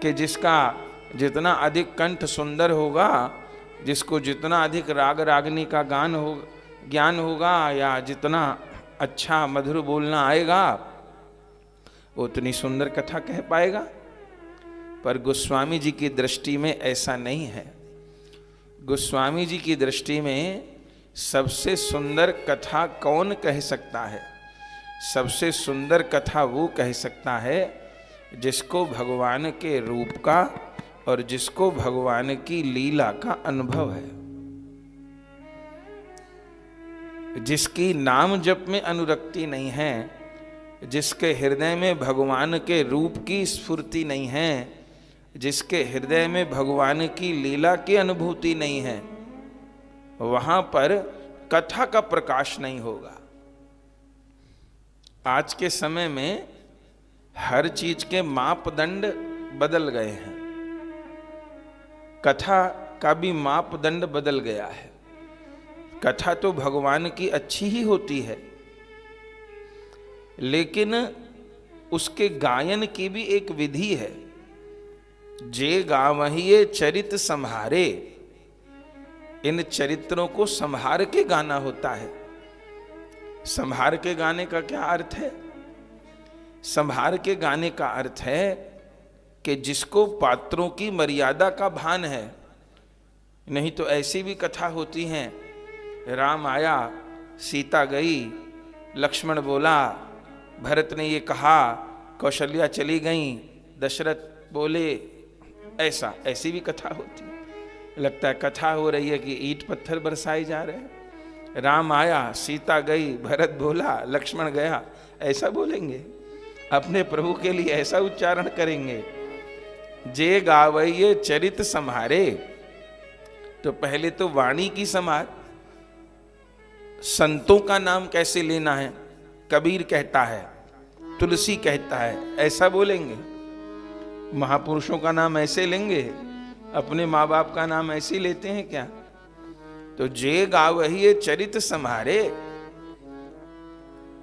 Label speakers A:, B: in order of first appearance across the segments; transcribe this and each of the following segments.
A: कि जिसका जितना अधिक कंठ सुंदर होगा, जिसको जितना अधिक राग रागनी का ज्ञान होगा, या जितना अच्छा मधुर बोलना आएगा, उतनी सुंदर कथा कह पाएगा। पर गोस्वामी जी की दृष्टि में ऐसा नहीं है। गोस्वामी जी की दृष्टि में सबसे सुंदर कथा कौन कह सकता है? सबसे सुंदर कथा वो कह सकता है जिसको भगवान के रूप का और जिसको भगवान की लीला का अनुभव है, जिसकी नाम जप में अनुरक्ति नहीं है, जिसके हृदय में भगवान के रूप की स्फूर्ति नहीं है, जिसके हृदय में भगवान की लीला की अनुभूति नहीं है, वहां पर कथा का प्रकाश नहीं होगा। आज के समय में हर चीज के मापदंड बदल गए हैं। कथा का भी मापदंड बदल गया है। कथा तो भगवान की अच्छी ही होती है, लेकिन उसके गायन की भी एक विधि है। जे गावहिए चरित संहारे, इन चरित्रों को संहार के गाना होता है। संहार के गाने का क्या अर्थ है? संहार के गाने का अर्थ है कि जिसको पात्रों की मर्यादा का भान है। नहीं तो ऐसी भी कथा होती हैं, राम आया, सीता गई, लक्ष्मण बोला, भरत ने ये कहा, कौशल्या चली गई, दशरथ बोले, ऐसी भी कथा होती है। लगता है कथा हो रही है कि ईंट पत्थर बरसाए जा रहे हैं। राम आया, सीता गई, भरत बोला, लक्ष्मण गया, ऐसा बोलेंगे? अपने प्रभु के लिए ऐसा उच्चारण करेंगे? जे गावैये चरित संहारे, तो पहले तो वाणी की संहार। संतों का नाम कैसे लेना है? कबीर कहता है, तुलसी कहता है, ऐसा बोलेंगे? महापुरुषों का नाम ऐसे लेंगे? अपने माँ बाप का नाम ऐसे लेते हैं क्या? तो जे गावहिए चरित संहारे,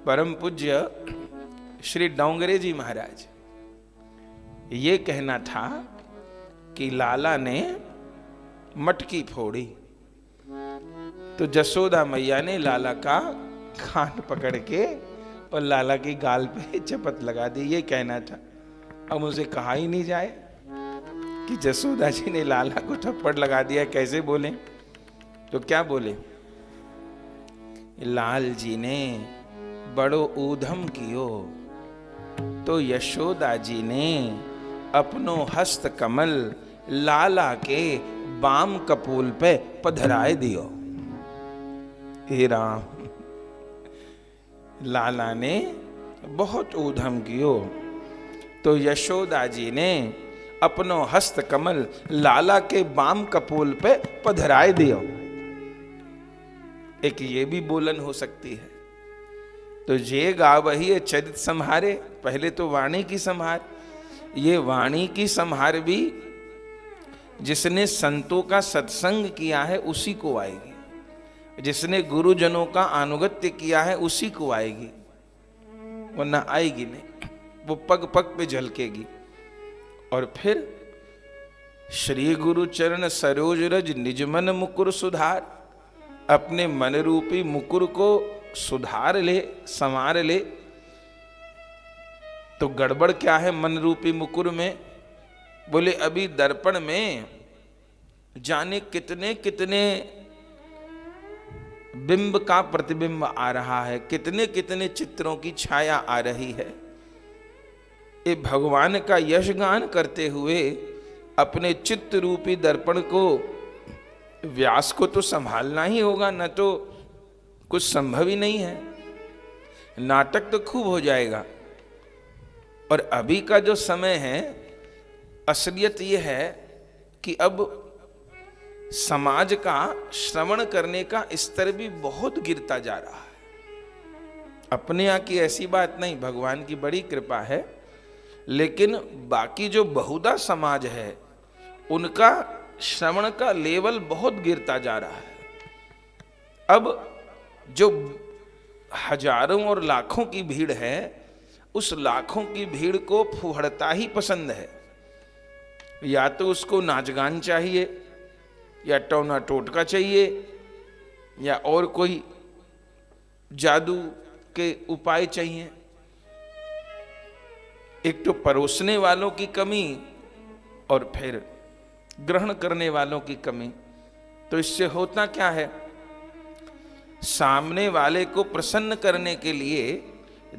A: परम पूज्य श्री डोंगरे जी महाराज, ये कहना था कि लाला ने मटकी फोड़ी तो जसोदा मैया ने लाला का कान पकड़ के और लाला की गाल पे चपत लगा दी। ये कहना था। अब मुझे कहा ही नहीं जाए कि जसोदा जी ने लाला को थप्पड़ लगा दिया, कैसे बोले? तो क्या बोले? लाल जी ने बड़ो ऊधम कियो, तो यशोदा जी ने अपनो हस्त कमल लाला के बाम कपूल पे पधराए दियो। हे राम, लाला ने बहुत ऊधम कियो, तो यशोदा जी ने अपनो हस्त कमल लाला के बाम कपोल पे पधराए दियो। एक ये भी बोलन हो सकती है। तो जे गावहिए चरित संहारे, पहले तो वाणी की संहार। ये वाणी की संहार भी जिसने संतों का सत्संग किया है उसी को आएगी, जिसने गुरुजनों का अनुगत्य किया है उसी को आएगी, वरना आएगी नहीं। वो पग पग पे झलकेगी। और फिर श्री गुरु चरण सरोज रज निज मन मुकुर सुधार, अपने मन रूपी मुकुर को सुधार ले, संवार ले। तो गड़बड़ क्या है मन रूपी मुकुर में? बोले अभी दर्पण में जाने कितने कितने बिंब का प्रतिबिंब आ रहा है, कितने कितने चित्रों की छाया आ रही है। ये भगवान का यश गान करते हुए अपने चित्त रूपी दर्पण को, व्यास को तो संभालना ही होगा, न तो कुछ संभव ही नहीं है। नाटक तो खूब हो जाएगा। और अभी का जो समय है, असलियत यह है कि अब समाज का श्रवण करने का स्तर भी बहुत गिरता जा रहा है। अपने यहाँ की ऐसी बात नहीं, भगवान की बड़ी कृपा है, लेकिन बाकी जो बहुधा समाज है उनका श्रवण का लेवल बहुत गिरता जा रहा है। अब जो हजारों और लाखों की भीड़ है, उस लाखों की भीड़ को फुहड़ता ही पसंद है। या तो उसको नाच गान चाहिए, या टोना टोटका चाहिए, या और कोई जादू के उपाय चाहिए। एक तो परोसने वालों की कमी और फिर ग्रहण करने वालों की कमी। तो इससे होता क्या है, सामने वाले को प्रसन्न करने के लिए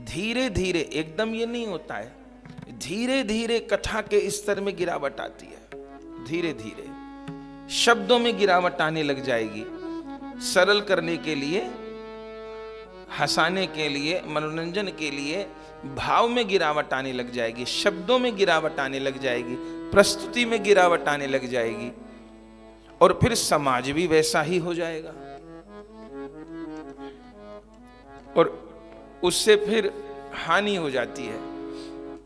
A: धीरे धीरे, एकदम ये नहीं होता है, धीरे धीरे कथा के स्तर में गिरावट आती है। धीरे धीरे शब्दों में गिरावट आने लग जाएगी। सरल करने के लिए, हंसाने के लिए, मनोरंजन के लिए भाव में गिरावट आने लग जाएगी, शब्दों में गिरावट आने लग जाएगी, प्रस्तुति में गिरावट आने लग जाएगी, और फिर समाज भी वैसा ही हो जाएगा। और उससे फिर हानि हो जाती है।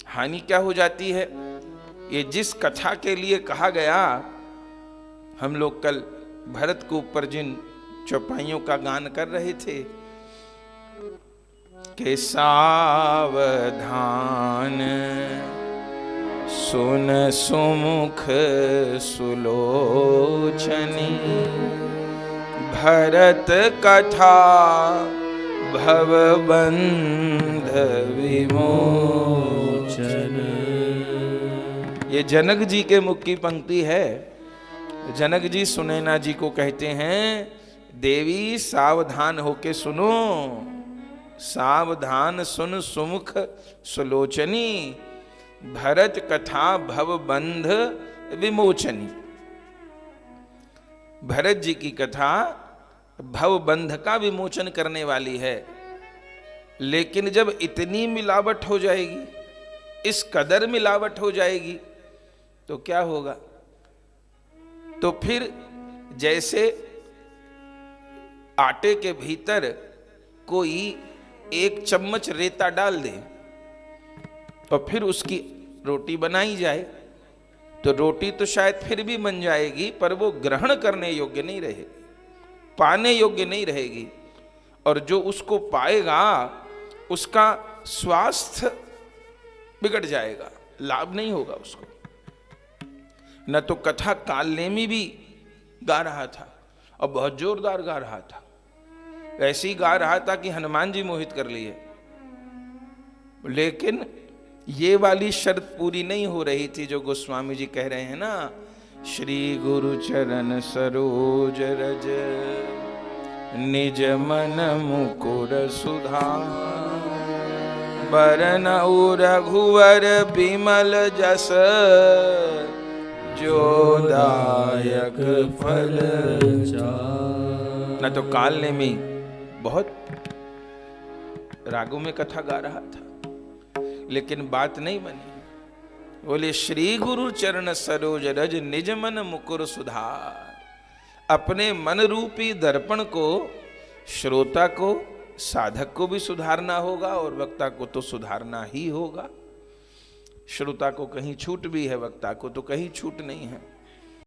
A: हानि क्या हो जाती है? ये जिस कथा के लिए कहा गया, हम लोग कल भरत के ऊपर जिन चौपाइयों का गान कर रहे थे कि सावधान सुन सुमुख सुलोचनी, भरत कथा भवबंध विमोचन। ये जनक जी के मुख की पंक्ति है। जनक जी सुनैना जी को कहते हैं, देवी सावधान होके सुनो, सावधान सुन सुमुख सुलोचनी, भरत कथा भवबंध विमोचनी। भरत जी की कथा भवबंध का विमोचन करने वाली है। लेकिन जब इतनी मिलावट हो जाएगी, इस कदर मिलावट हो जाएगी, तो क्या होगा? तो फिर जैसे आटे के भीतर कोई एक चम्मच रेता डाल दे तो फिर उसकी रोटी बनाई जाए, तो रोटी तो शायद फिर भी बन जाएगी, पर वो ग्रहण करने योग्य नहीं रहेगी, पाने योग्य नहीं रहेगी। और जो उसको पाएगा उसका स्वास्थ्य बिगड़ जाएगा, लाभ नहीं होगा उसको। न तो कथा कालनेमी भी गा रहा था और बहुत जोरदार गा रहा था, ऐसे ही गा रहा था कि हनुमान जी मोहित कर लिए, लेकिन ये वाली शर्त पूरी नहीं हो रही थी जो गोस्वामी जी कह रहे हैं ना, श्री गुरु चरण सरोज रज निज मन मुकुर सुधार, बरनउ रघुवर बिमल जस जो दायक फल चार। न तो काल में बहुत रागों में कथा गा रहा था, लेकिन बात नहीं बनी। बोले श्री गुरु चरण सरोज रज निज मन मुकुर सुधार। अपने मन रूपी दर्पण को, श्रोता को, साधक को भी सुधारना होगा और वक्ता को तो सुधारना ही होगा। श्रोता को कहीं छूट भी है, वक्ता को तो कहीं छूट नहीं है।